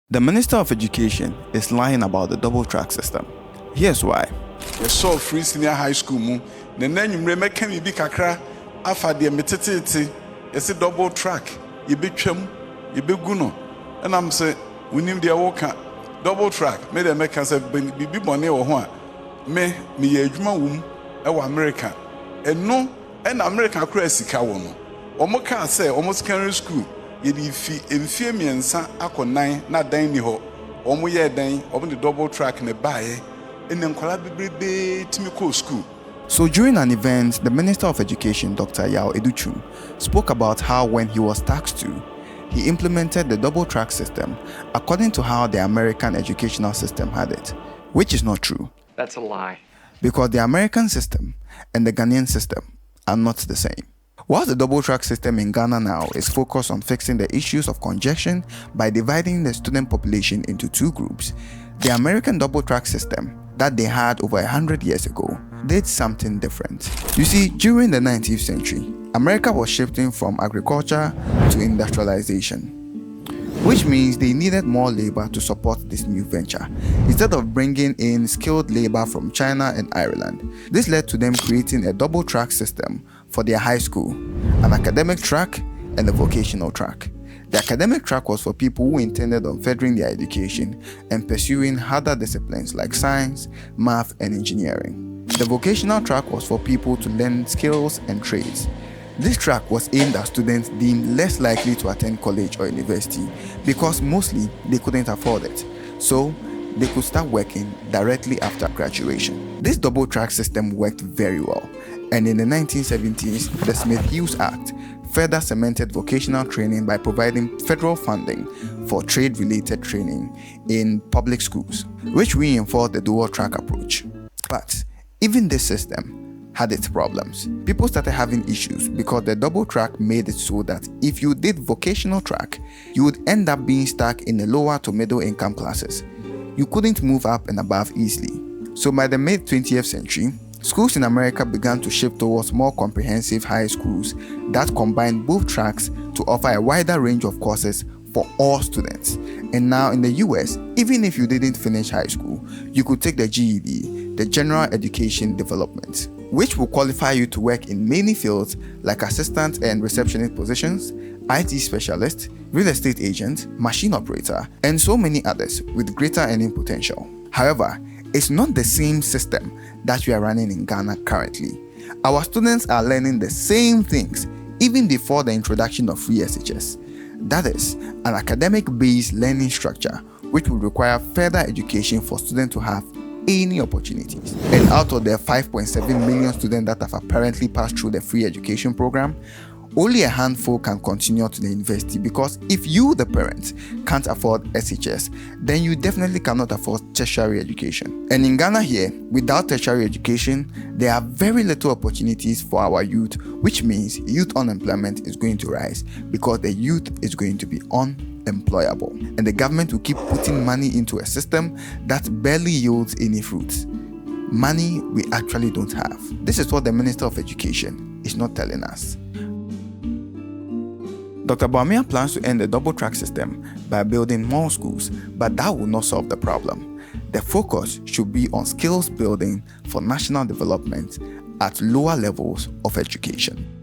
The Minister of Education is lying about the double track system. Here's why. We saw free senior high school mu. The name meka mi bi kakra afa de metetete. Yesi double track. You be twem, you be guno. And I'm say we need the woka double track. Me de meka say bibi bone wo ho a me ye adwuma wum e wo America. Eno en America kura sika wo no. Omo ka say omo secondary school yedi fi emfie miensa akonan na dan ni ho. Omo ye dan omo the double track ne bae ene nkwala bebrebe timi ko school. So during an event, the Minister of Education, Dr. Yao Educhu, spoke about how when he was tasked to, he implemented the double track system according to how the American educational system had it, which is not true. That's a lie. Because the American system and the Ghanaian system are not the same. While the double track system in Ghana now is focused on fixing the issues of congestion by dividing the student population into two groups, the American double track system that they had over 100 years ago did something different. You see, during the 19th century, America was shifting from agriculture to industrialization, which means they needed more labor to support this new venture, instead of bringing in skilled labor from China and Ireland. This led to them creating a double track system for their high school, an academic track and a vocational track. The academic track was for people who intended on furthering their education and pursuing harder disciplines like science, math, and engineering. The vocational track was for people to learn skills and trades. This track was aimed at students deemed less likely to attend college or university because mostly they couldn't afford it, so they could start working directly after graduation. This double track system worked very well, and in the 1970s, the Smith-Hughes Act further cemented vocational training by providing federal funding for trade-related training in public schools, which reinforced the dual track approach. But even this system had its problems. People started having issues because the double track made it so that if you did vocational track, you would end up being stuck in the lower to middle income classes. You couldn't move up and above easily. So by the mid-20th century, schools in America began to shift towards more comprehensive high schools that combined both tracks to offer a wider range of courses for all students. And now in the US, even if you didn't finish high school, you could take the GED, the General Education Development, which will qualify you to work in many fields like assistant and receptionist positions, IT specialist, real estate agent, machine operator, and so many others with greater earning potential. However, it's not the same system that we are running in Ghana currently. Our students are learning the same things even before the introduction of free SHS. That is, an academic-based learning structure which will require further education for students to have any opportunities. And out of the 5.7 million students that have apparently passed through the free education program, only a handful can continue to the university because if you, the parent, can't afford SHS, then you definitely cannot afford tertiary education. And in Ghana here, without tertiary education, there are very little opportunities for our youth, which means youth unemployment is going to rise because the youth is going to be unemployable. And the government will keep putting money into a system that barely yields any fruits. Money we actually don't have. This is what the Minister of Education is not telling us. Dr. Bawumia plans to end the double track system by building more schools, but that will not solve the problem. The focus should be on skills building for national development at lower levels of education.